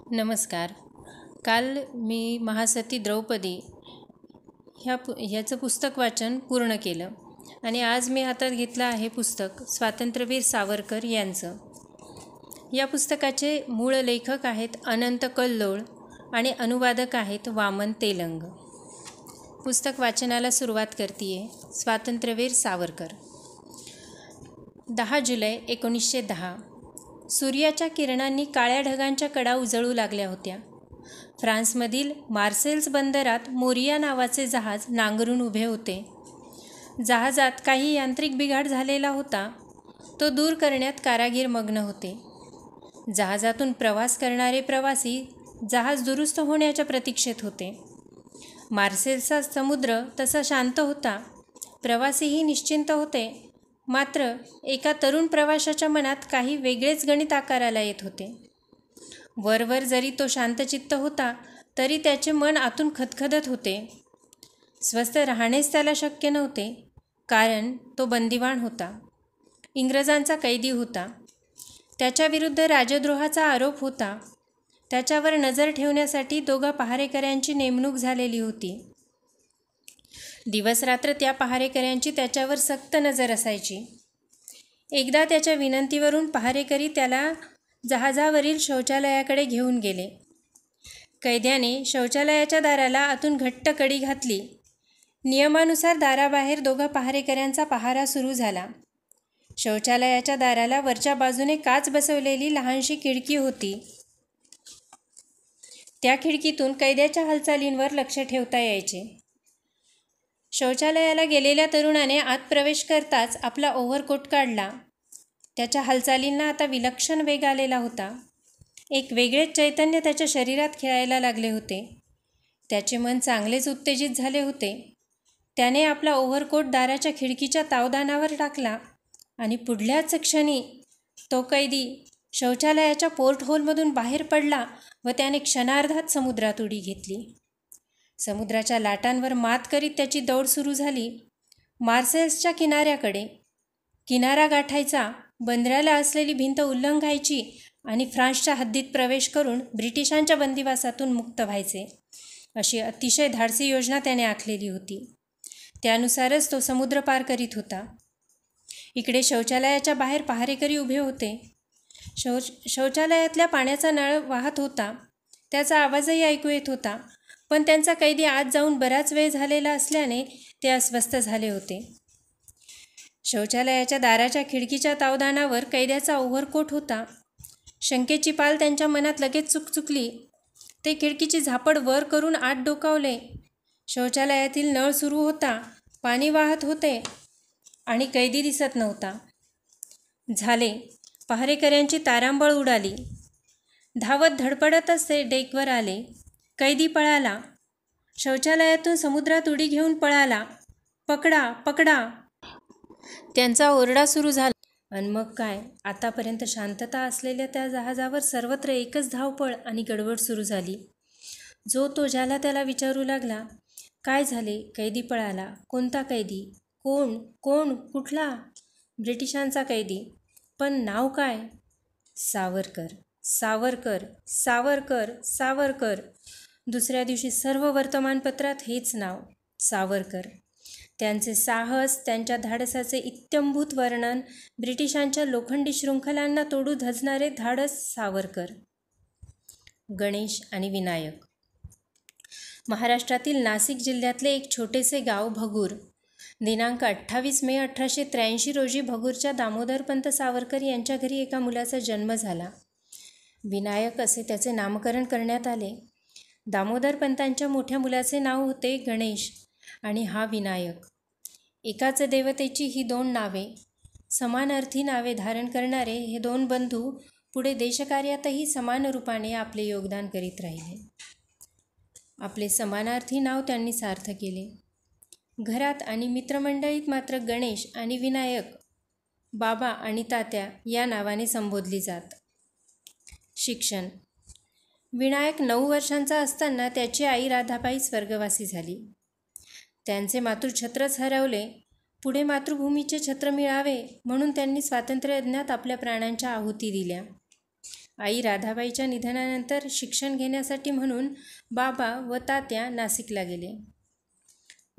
नमस्कार. काल मी महासती द्रौपदी ह्याचं पुस्तक वाचन पूर्ण केलं आणि आज मी हातात घेतलं आहे पुस्तक स्वातंत्र्यवीर सावरकर यांचं. या पुस्तकाचे मूळ लेखक आहेत अनंत कल्लोळ आणि अनुवादक आहेत वामन तेलंग. पुस्तक वाचनाला सुरुवात करते. स्वातंत्र्यवीर सावरकर. 10 जुलै 1910. सूर्याच्या किरणांनी काळ्या ढगांच्या कडा उजळू लागल्या होत्या. फ्रान्समधील मार्सेल्स बंदरात मोरिया नावाचे जहाज नांगरून उभे होते. जहाजात काही यांत्रिक बिघाड झालेला होता. तो दूर करण्यात कारागीर मग्न होते. जहाजातून प्रवास करणारे प्रवासी जहाज दुरुस्त होण्याच्या प्रतीक्षेत होते. मार्सेल्सचा समुद्र तसा शांत होता. प्रवासीही निश्चिंत होते. मात्र एका तरुण प्रवाशाच्या मनात काही वेगळेच गणित आकाराला येत होते. वरवर जरी तो शांतचित्त होता तरी त्याचे मन आतून खदखदत होते. स्वस्थ राहणेच त्याला शक्य नव्हते, कारण तो बंदिवान होता. इंग्रजांचा कैदी होता. त्याच्याविरुद्ध राजद्रोहाचा आरोप होता. त्याच्यावर नजर ठेवण्यासाठी 2 पहारेकऱ्यांची नेमणूक झालेली होती. दिवसरात्र त्या पहारेकऱ्यांची त्याच्यावर सक्त नजर असायची. एकदा त्याच्या विनंतीवरून पहारेकरी त्याला जहाजावरील शौचालयाकडे घेऊन गेले. कैद्याने शौचालयाच्या दाराला आतून घट्ट कडी घातली. नियमानुसार दाराबाहेर 2 पहारेकऱ्यांचा पहारा सुरू झाला. शौचालयाच्या दाराला वरच्या बाजूने काच बसवलेली लहानशी खिडकी होती. त्या खिडकीतून कैद्याच्या हालचालींवर लक्ष ठेवता यायचे. शौचालयाला गेलेल्या तरुणाने आत प्रवेश करताच आपला ओव्हरकोट काढला. त्याच्या हालचालींना आता विलक्षण वेग आलेला होता. एक वेगळेच चैतन्य त्याच्या शरीरात खेळायला लागले होते. त्याचे मन चांगलेच उत्तेजित झाले होते. त्याने आपला ओव्हरकोट दाराच्या खिडकीच्या तावदानावर टाकला आणि पुढल्याच क्षणी तो कैदी शौचालयाच्या पोर्टहोलमधून बाहेर पडला व त्याने क्षणार्धात समुद्रात उडी घेतली. समुद्राच्या लाटांवर मात करीत त्याची दौड सुरू झाली. मार्सेल्सच्या किनाऱ्याकडे. किनारा गाठायचा, बंदराला असलेली भिंत उल्लंघायची आणि फ्रान्सच्या हद्दीत प्रवेश करून ब्रिटिशांच्या बंदिवासातून मुक्त व्हायचे, अशी अतिशय धाडसी योजना त्याने आखलेली होती. त्यानुसारच तो समुद्र पार करीत होता. इकडे शौचालयाच्या बाहेर पहारेकरी उभे होते. शौचालयातल्या पाण्याचा नळ वाहत होता. त्याचा आवाजही ऐकू येत होता. पण त्यांचा कैदी आत जाऊन बराच वेळ झालेला असल्याने ते अस्वस्थ झाले होते. शौचालयाच्या दाराच्या खिडकीच्या तावदानावर कैद्याचा ओव्हरकोट होता. शंकेची पाल त्यांच्या मनात लगेच चुकचुकली. ते खिडकीची झापड वर करून आत डोकावले. शौचालयातील नळ सुरू होता. पाणी वाहत होते आणि कैदी दिसत नव्हता. झाले. पहारेकऱ्यांची तारांबळ उडाली. धावत धडपडतच ते डेकवर आले. कैदी पळाला. शौचालयातून समुद्रात उडी घेऊन पळाला. पकडा, पकडा, त्यांचा ओरडा सुरू झाला. आणि मग काय, आतापर्यंत शांतता असलेल्या त्या जहाजावर सर्वत्र एकच धावपळ आणि गडबड सुरू झाली. जो तो ज्याला त्याला विचारू लागला, काय झाले? कैदी पळाला. कोणता कैदी? कोण? कोण? कुठला? ब्रिटिशांचा कैदी. पण नाव काय? सावरकर, सावरकर, सावरकर, सावरकर. दुसऱ्या दिवशी सर्व वर्तमानपत्रात हेच नाव, सावरकर. त्यांचे साहस, त्यांच्या धाडसाचे इत्थंभूत वर्णन, ब्रिटिशांच्या लोखंडी शृंखलांना तोडू धजणारे धाडस सावरकर. गणेश आणि विनायक. महाराष्ट्रातील नाशिक जिल्ह्यातले एक छोटेसे गाव भगूर. दिनांक 28 मे 1883 रोजी भगूरच्या दामोदरपंत सावरकर यांच्या घरी एका मुलाचा जन्म झाला. विनायक असे त्याचे नामकरण करण्यात आले. दामोदरपंतांच्या मोठ्या मुलाचे नाव होते गणेश आणि हा विनायक. एकाच देवतेची ही 2 नावे, समान अर्थी नावे धारण करणारे हे 2 बंधू पुढे देशकार्यातही समान रूपाने आपले योगदान करीत राहिले. आपले समानार्थी नाव त्यांनी सार्थ केले. घरात आणि मित्रमंडळीत मात्र गणेश आणि विनायक बाबा आणि तात्या या नावाने संबोधली जात. शिक्षण. विनायक 9 वर्षांचा असताना त्याची आई राधाबाई स्वर्गवासी झाली. त्यांचे मातृछत्रच हरवले. पुढे मातृभूमीचे छत्र मिळावे म्हणून त्यांनी स्वातंत्र्ययज्ञात आपल्या प्राणांच्या आहुती दिल्या. आई राधाबाईच्या निधनानंतर शिक्षण घेण्यासाठी म्हणून बाबा व तात्या नाशिकला गेले.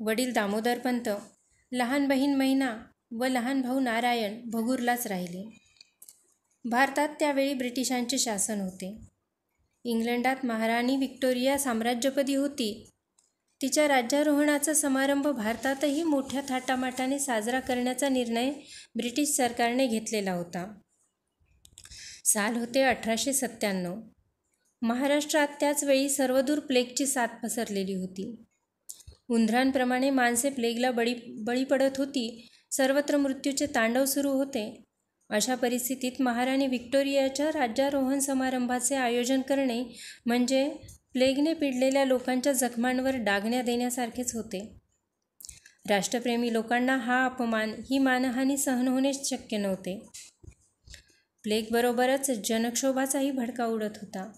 वडील दामोदरपंत, लहान बहीण मैना व लहान भाऊ नारायण भगूरलाच राहिले. भारतात त्यावेळी ब्रिटिशांचे शासन होते. इंग्लंडात महाराणी व्हिक्टोरिया साम्राज्यपदी होती. तिच्या राज्यारोहणाचा समारंभ भारतातही मोठ्या थाटामाटाने साजरा करण्याचा निर्णय ब्रिटिश सरकारने घेतलेला होता. साल होते 1897. महाराष्ट्रात त्याचवेळी सर्वदूर प्लेगची साथ पसरलेली होती. उंदरांप्रमाणे माणसे प्लेगला बळी पडत होती. सर्वत्र मृत्यूचे तांडव सुरू होते. अशा परिस्थितीत महाराणी व्हिक्टोरियाच्या राज्यारोहण समारंभाचे आयोजन करणे म्हणजे प्लेगने पिडलेल्या लोकांच्या जखमांवर डागण्या देण्यासारखेच होते. राष्ट्रप्रेमी लोकांना हा अपमान, ही मानहानी सहन होणेच शक्य नव्हते. प्लेगबरोबरच जनक्षोभाचाही भडका उडत होता.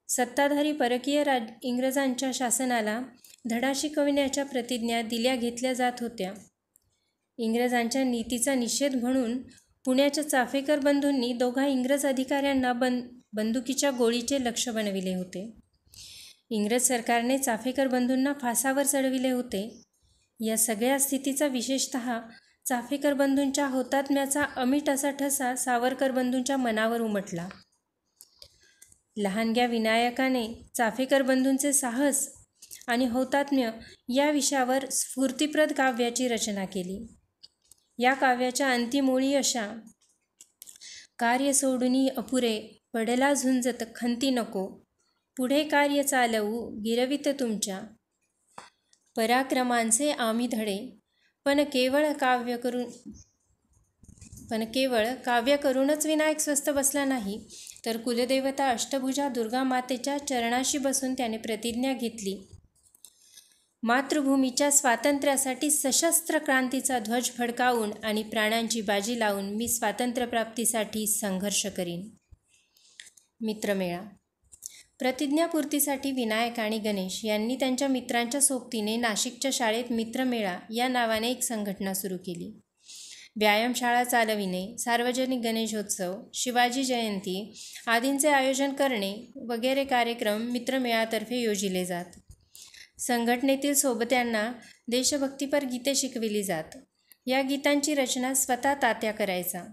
सत्ताधारी परकीय इंग्रजांच्या शासनाला धडा शिकविण्याच्या प्रतिज्ञा दिल्या घेतल्या जात होत्या. इंग्रजांच्या नीतीचा निषेध म्हणून पुण्याच्या चाफेकर बंधूंनी दोघा इंग्रज अधिकाऱ्यांना बंदुकीच्या गोळीचे लक्ष्य बनविले होते. इंग्रज सरकारने चाफेकर बंधूंना फासावर चढविले होते. या सगळ्या स्थितीचा विशेषतः चाफेकर बंधूंच्या हौतात्म्याचा अमीट असा ठसा सावरकर बंधूंच्या मनावर उमटला. लहानग्या विनायकाने चाफेकर बंधूंचे साहस आणि हौतात्म्य या विषयावर स्फूर्तिप्रद काव्याची रचना केली. या काव्याच्या अंतिम ओळी अशा: कार्य सोडूनी अपुरे, पडला झुंजत खंती नको, पुढे कार्य चालवू गिरवित तुमच्या, पराक्रमांचे आम्ही धडे, पण केवळ काव्य करूनच विनायक स्वस्थ बसला नाही, तर कुलदेवता अष्टभुजा दुर्गा मातेच्या चरणाशी बसून त्याने प्रतिज्ञा घेतली, मातृभूमीच्या स्वातंत्र्यासाठी सशस्त्र क्रांतीचा ध्वज फडकावून आणि प्राणांची बाजी लावून मी स्वातंत्र्यप्राप्तीसाठी संघर्ष करीन. मित्रमेळा. प्रतिज्ञापूर्तीसाठी विनायक आणि गणेश यांनी त्यांच्या मित्रांच्या सोबतीने नाशिकच्या शाळेत मित्रमेळा या नावाने एक संघटना सुरू केली. व्यायामशाळा चालविणे, सार्वजनिक गणेशोत्सव, शिवाजी जयंती आदींचे आयोजन करणे वगैरे कार्यक्रम मित्रमेळातर्फे योजिले जात. संघटनेतील सोबत्यांना देशभक्तीपर गीते शिकविली जात. या गीतांची रचना स्वतः तात्या करायचा.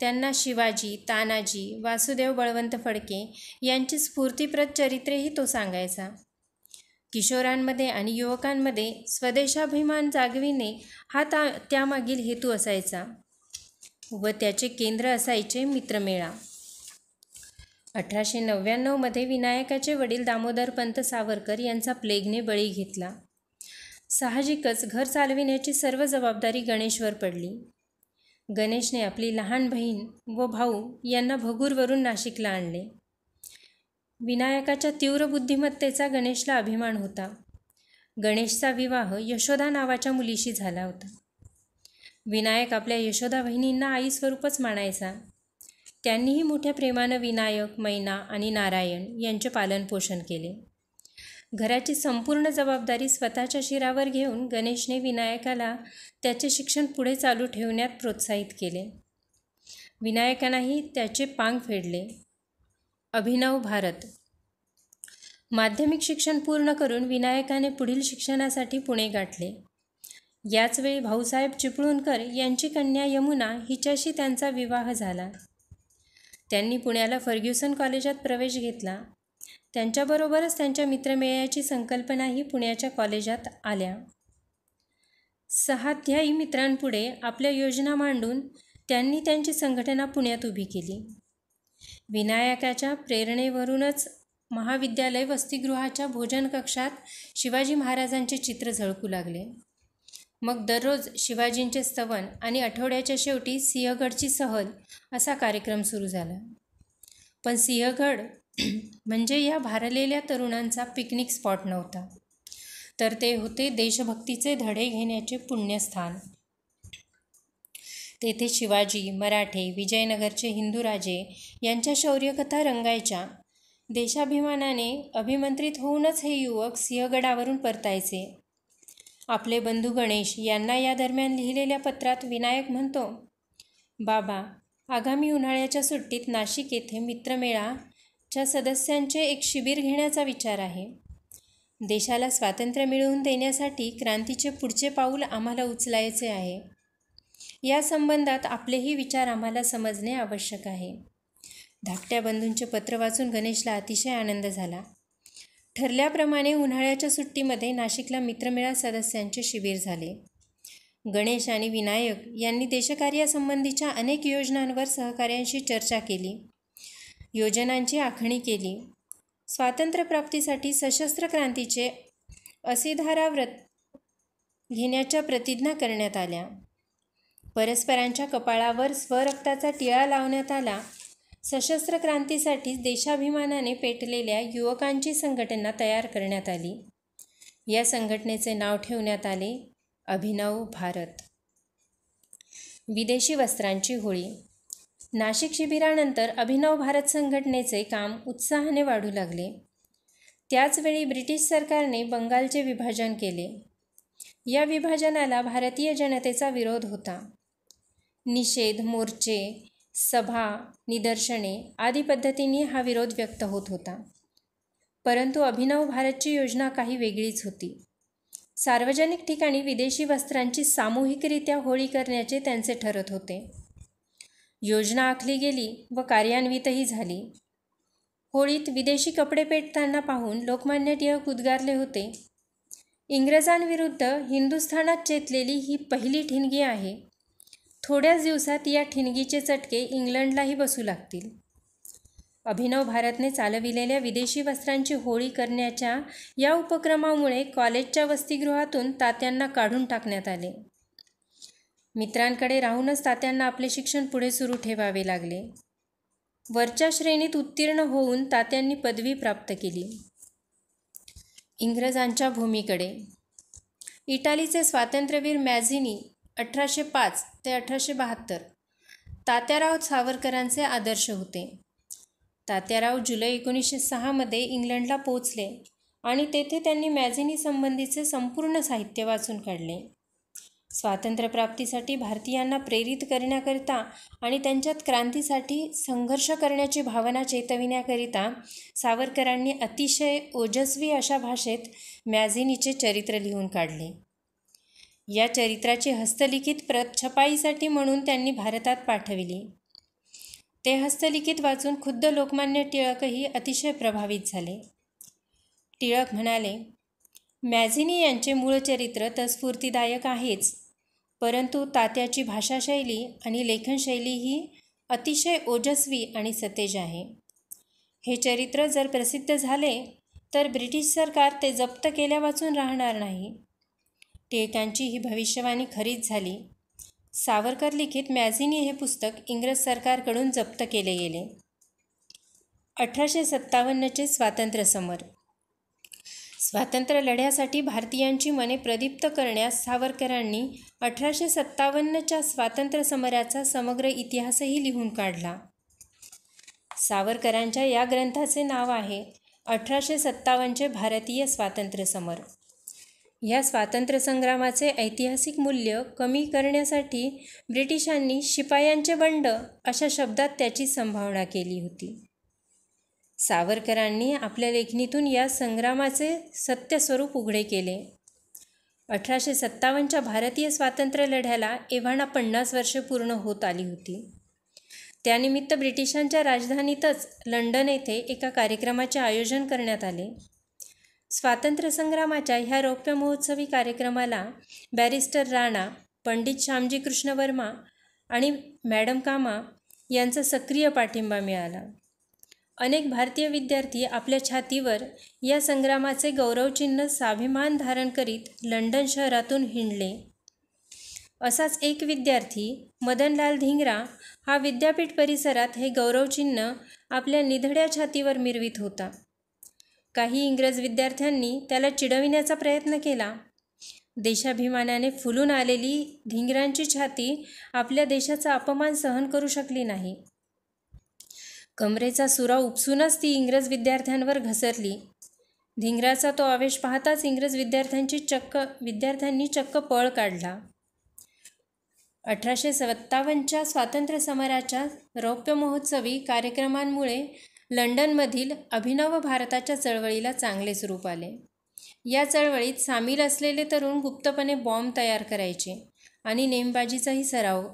त्यांना शिवाजी, तानाजी, वासुदेव बळवंत फडके यांची स्फूर्तिप्रद चरित्रेही तो सांगायचा. किशोरांमध्ये आणि युवकांमध्ये स्वदेशाभिमान जागविणे हा त्यामागील हेतू असायचा व त्याचे केंद्र असायचे मित्रमेळा. 1899 विनायकाचे वडील दामोदरपंत सावरकर यांचा प्लेगने बळी घेतला. साहजिकच घर चालविण्याची सर्व जबाबदारी गणेशवर पडली. गणेशने आपली लहान बहीण व भाऊ यांना भगूरवरून नाशिकला आणले. विनायकाच्या तीव्र बुद्धिमत्तेचा गणेशला अभिमान होता. गणेशचा विवाह यशोदा नावाच्या मुलीशी झाला होता. विनायक आपल्या यशोदा बहिणींना आईस्वरूपच मानायचा. त्यांनीही मोठ्या प्रेमानं विनायक, मैना आणि नारायण यांचे पालनपोषण केले. घराची संपूर्ण जबाबदारी स्वतःच्या शिरावर घेऊन गणेशने विनायकाला त्याचे शिक्षण पुढे चालू ठेवण्यात प्रोत्साहित केले. विनायकांनाही त्याचे पांग फेडले. अभिनव भारत. माध्यमिक शिक्षण पूर्ण करून विनायकाने पुढील शिक्षणासाठी पुणे गाठले. याचवेळी भाऊसाहेब चिपळूणकर यांची कन्या यमुना हिच्याशी त्यांचा विवाह झाला. त्यांनी पुण्याला फर्ग्युसन कॉलेजात प्रवेश घेतला. त्यांच्याबरोबरच त्यांच्या मित्रमेळ्याची संकल्पनाही पुण्याच्या कॉलेजात आल्या. सहाध्यायी मित्रांपुढे आपल्या योजना मांडून त्यांनी त्यांची संघटना पुण्यात उभी केली. विनायकाच्या प्रेरणेवरूनच महाविद्यालय वसतिगृहाच्या भोजन कक्षात शिवाजी महाराजांचे चित्र झळकू लागले. मग दररोज शिवाजींचे स्तवन आणि आठवड्याच्या शेवटी सिंहगडची सहल असा कार्यक्रम सुरू झाला. पण सिंहगड म्हणजे या भारलेल्या तरुणांचा पिकनिक स्पॉट नव्हता, तर ते होते देशभक्तीचे धडे घेण्याचे पुण्यस्थान. तेथे शिवाजी, मराठे, विजयनगरचे हिंदूराजे यांच्या शौर्यकथा रंगायच्या. देशाभिमानाने अभिमंत्रित होऊनच हे युवक सिंहगडावरून परतायचे. आपले बंधू गणेश यांना या दरम्यान लिहिलेल्या पत्रात विनायक म्हणतो, बाबा, आगामी उन्हाळ्याच्या सुट्टीत नाशिक येथे मित्रमेळाच्या सदस्यांचे एक शिबिर घेण्याचा विचार आहे. देशाला स्वातंत्र्य मिळवून देण्यासाठी क्रांतीचे पुढचे पाऊल आम्हाला उचलायचे आहे. या संबंधात आपलेही विचार आम्हाला समजणे आवश्यक आहे. धाकट्या बंधूंचे पत्र वाचून गणेशला अतिशय आनंद झाला. ठरल्याप्रमाणे उन्हाळ्याच्या सुट्टीमध्ये नाशिकला मित्रमेळा सदस्यांचे शिबिर झाले. गणेश आणि विनायक यांनी देशकार्यासंबंधीच्या अनेक योजनांवर सहकाऱ्यांशी चर्चा केली. योजनांची आखणी केली. स्वातंत्र्यप्राप्तीसाठी सशस्त्र क्रांतीचे असिधारा व्रत घेण्याच्या प्रतिज्ञा करण्यात आल्या. परस्परांच्या कपाळावर स्वरक्ताचा टिळा लावण्यात आला. सशस्त्र क्रांतीसाठी देशाभिमानाने पेटलेल्या युवकांची संघटना तयार करण्यात आली. या संघटनेचे नाव ठेवण्यात आले अभिनव भारत. विदेशी वस्त्रांची होळी. नाशिक शिबिरानंतर अभिनव भारत संघटनेचे काम उत्साहाने वाढू लागले. त्याचवेळी ब्रिटिश सरकारने बंगालचे विभाजन केले. या विभाजनाला भारतीय जनतेचा विरोध होता. निषेध, मोर्चे, सभा, निदर्शने आदी पद्धतींनी हा विरोध व्यक्त होत होता. परंतु अभिनव भारतची योजना काही वेगळीच होती. सार्वजनिक ठिकाणी विदेशी वस्त्रांची सामूहिकरित्या होळी करण्याचे त्यांचे ठरत होते. योजना आखली गेली व कार्यान्वितही झाली. होळीत विदेशी कपडे पेटताना पाहून लोकमान्य टिळक उद्गारले होते, इंग्रजांविरुद्ध हिंदुस्थानात चेतलेली ही पहिली ठिणगी आहे. थोड्याच दिवसात या ठिणगीचे चटके इंग्लंडलाही बसू लागतील. अभिनव भारतने चालविलेल्या विदेशी वस्त्रांची होळी करण्याच्या या उपक्रमामुळे कॉलेजच्या वसतिगृहातून तात्यांना काढून टाकण्यात आले. मित्रांकडे राहूनच तात्यांना आपले शिक्षण पुढे सुरू ठेवावे लागले. वरच्या श्रेणीत उत्तीर्ण होऊन तात्यांनी पदवी प्राप्त केली. इंग्रजांच्या भूमीकडे. इटालीचे स्वातंत्र्यवीर मॅझिनी 1805 ते 1872 तात्याराव सावरकरांचे आदर्श होते. तात्याराव जुलै 1906 मध्ये इंग्लंडला पोचले आणि तेथे त्यांनी मॅझिनी संबंधीचे संपूर्ण साहित्य वाचून काढले. स्वातंत्र्यप्राप्तीसाठी भारतीयांना प्रेरित करण्याकरिता आणि त्यांच्यात क्रांतीसाठी संघर्ष करण्याची भावना चेतविण्याकरिता सावरकरांनी अतिशय ओजस्वी अशा भाषेत मॅझिनीचे चरित्र लिहून काढले. या चरित्राची हस्तलिखित प्रत छपाईसाठी म्हणून त्यांनी भारतात पाठविली. ते हस्तलिखित वाचून खुद्द लोकमान्य टिळकही अतिशय प्रभावित झाले. टिळक म्हणाले, मॅझिनी यांचे मूळ चरित्र तर स्फूर्तिदायक आहेच, परंतु तात्याची भाषाशैली आणि लेखनशैली ही अतिशय ओजस्वी आणि सतेज आहे. हे चरित्र जर प्रसिद्ध झाले तर ब्रिटिश सरकार ते जप्त केल्या वाचून राहणार नाही. टिळकांची ही भविष्यवाणी खरीच झाली. सावरकर लिखित मॅझिनी हे पुस्तक इंग्रज सरकारकडून जप्त केले गेले. 1857चे स्वातंत्र्य समर. स्वातंत्र्य लढ्यासाठी भारतीयांची मने प्रदीप्त करण्यास सावरकरांनी 1857च्या स्वातंत्र्य समराचा समग्र इतिहासही लिहून काढला. सावरकरांच्या या ग्रंथाचे नाव आहे 1857चे भारतीय स्वातंत्र्य समर. या स्वातंत्र्य संग्रामाचे ऐतिहासिक मूल्य कमी करण्यासाठी ब्रिटिशांनी शिपायांचे बंड अशा शब्दात त्याची संभावना केली होती. सावरकरांनी आपल्या लेखणीतून या संग्रामाचे सत्य स्वरूप उघडे केले. 1857च्या भारतीय स्वातंत्र्य लढ्याला एव्हाना 50 वर्षे पूर्ण होत आली होती. त्यानिमित्त ब्रिटिशांच्या राजधानीतच लंडन येथे एका कार्यक्रमाचे आयोजन करण्यात आले. स्वातंत्र्य संग्रामाच्या ह्या रौप्य महोत्सवी कार्यक्रमाला बॅरिस्टर राणा, पंडित श्यामजी कृष्ण वर्मा आणि मॅडम कामा यांचा सक्रिय पाठिंबा मिळाला. अनेक भारतीय विद्यार्थी आपल्या छातीवर या संग्रामाचे गौरवचिन्ह स्वाभिमान धारण करीत लंडन शहरातून हिंडले. असाच एक विद्यार्थी मदनलाल धिंगरा हा विद्यापीठ परिसरात हे गौरवचिन्ह आपल्या निधड्या छातीवर मिरवित होता. काही इंग्रज विद्यार्थ्यांनी त्याला चिडविण्याचा प्रयत्न केला. देशाभिमानाने फुलून आलेली धिंगरांची छाती आपल्या देशाचा अपमान सहन करू शकली नाही. कमरेचा सुरा उपसूनच ती इंग्रज विद्यार्थ्यांवर घसरली. धिंगराचा तो आवेश पाहताच इंग्रज विद्यार्थ्यांनी चक्क पळ काढला. 1857च्या स्वातंत्र्यसमराच्या रौप्य महोत्सवी कार्यक्रमांमुळे लंडनमधील अभिनव भारताच्या चळवळीला चांगलेच रूप आले. या चळवळीत सामील असलेले तरुण गुप्तपणे बॉम्ब तयार करायचे आणि नेमबाजीचाही सराव.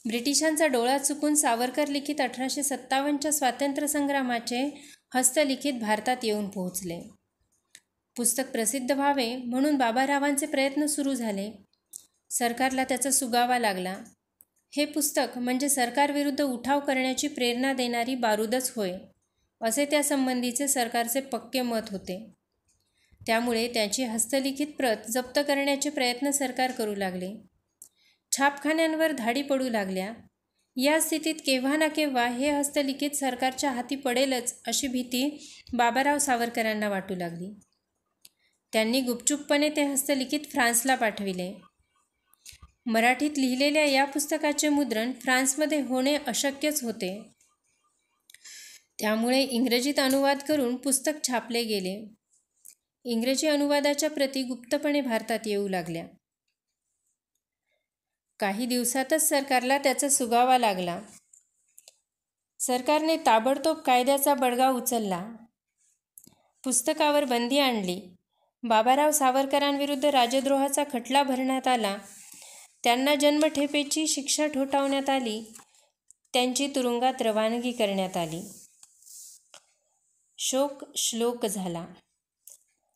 ब्रिटिशांचा डोळा चुकून सावरकर लिखित 1857च्या स्वातंत्र्यसंग्रामाचे हस्तलिखित भारतात येऊन पोहोचले. पुस्तक प्रसिद्ध व्हावे म्हणून बाबारावांचे प्रयत्न सुरू झाले. सरकारला त्याचा सुगावा लागला. हे पुस्तक म्हणजे सरकारविरुद्ध उठाव करण्याची प्रेरणा देणारी बारूदच होय, असे त्यासंबंधीचे सरकारचे पक्के मत होते. त्यामुळे त्याची हस्तलिखित प्रत जप्त करण्याचे प्रयत्न सरकार करू लागले. छापखान्यांवर धाडी पडू लागल्या. या स्थितीत केव्हा ना केव्हा हे हस्तलिखित सरकारच्या हाती पडेलच अशी भीती बाबाराव सावरकरांना वाटू लागली. त्यांनी गुपचूपपणे ते हस्तलिखित फ्रान्सला पाठविले. मराठीत लिहिलेल्या या पुस्तकाचे मुद्रण फ्रान्समध्ये होणे अशक्यच होते. त्यामुळे इंग्रजीत अनुवाद करून पुस्तक छापले गेले. इंग्रजी अनुवादाच्या प्रती गुप्तपणे भारतात येऊ लागल्या. काही दिवसातच सरकारला त्याचा सुगावा लागला. सरकारने ताबडतोब कायद्याचा बडगा उचलला. पुस्तकावर बंदी आणली. बाबाराव सावरकरांविरुद्ध राजद्रोहाचा खटला भरण्यात आला. त्यांना जन्मठेपेची शिक्षा ठोठावण्यात आली. त्यांची तुरुंगात रवानगी करण्यात आली. शोक श्लोक झाला.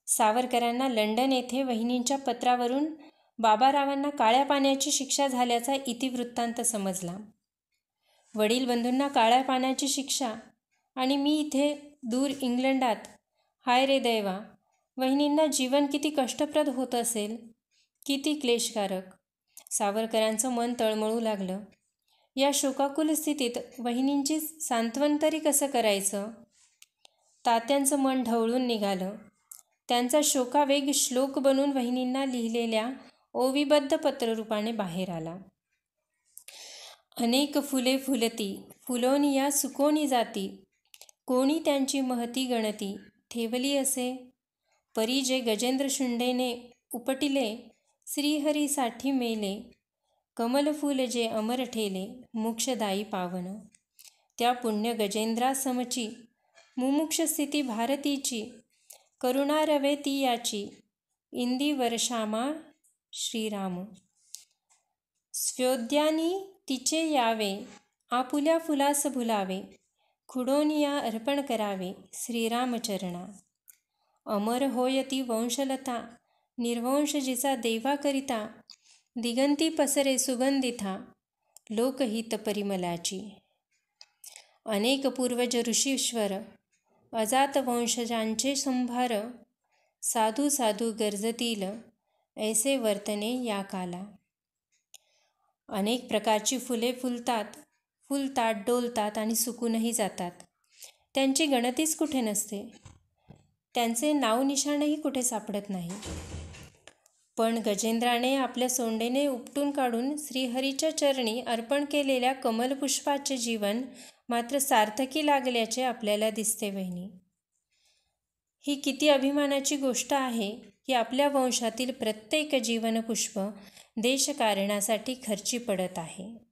सावरकरांना लंडन येथे वहिनींच्या पत्रावरून बाबारावांना काळ्या पाण्याची शिक्षा झाल्याचा इतिवृत्तांत समजला. वडील बंधूंना काळ्या पाण्याची शिक्षा आणि मी इथे दूर इंग्लंडात, हाय रे दैवा. वहिनींना जीवन किती कष्टप्रद होत असेल, किती क्लेशकारक. सावरकरांचं मन तळमळू लागलं. या शोकाकुल स्थितीत वहिनींची सांत्वन तरी कसं करायचं? तात्यांचं मन ढवळून निघालं. त्यांचा शोकावेग श्लोक बनून वहिनींना लिहिलेल्या ओवीबद्ध पत्ररूपाने बाहेर आला. अनेक फुले फुलती, फुलोनी या सुकोनी जाती. कोणी त्यांची महती गणती, ठेवली असे. परी जे गजेंद्र शुंडेने उपटिले, श्रीहरीसाठी मेले. कमलफूल जे अमर ठेले, मोक्षदायी पावन. त्या पुण्य गजेंद्रासमची, मुमुक्ष स्थिती भारतीची. करुणा रवे ती याची, इंदी वर्षामा श्रीराम. स्व्योद्यानी तिचे यावे, आपुल्या फुलास भुलावे. खुडोनिया अर्पण करावे, श्रीरामचरणा. अमर होय ती वंशलता, निर्वंश जिचा देवा करिता. दिगंती पसरे सुगंधिथा, लोकहित परिमलाची. अनेक पूर्वज ऋषीश्वर, अजात वंशजांचे संभार. साधू साधू गरजतील, ऐसे वर्तने या काला. अनेक प्रकारची फुले फुलतात, डोलतात आणि सुकूनही जातात. त्यांची गणतीच कुठे नसते. त्यांचे नाव निशाणही कुठे सापडत नाही. पण गजेंद्राने आपल्या सोंडेने उपटून काढून श्रीहरीच्या चरणी अर्पण केलेल्या कमलपुष्पाचे जीवन मात्र सार्थकी लागल्याचे आपल्याला दिसते वहिनी. ही किती अभिमानाची गोष्ट आहे की आपल्या वंशातील प्रत्येक जीवनपुष्प देशकारणासाठी खर्ची पडत आहे.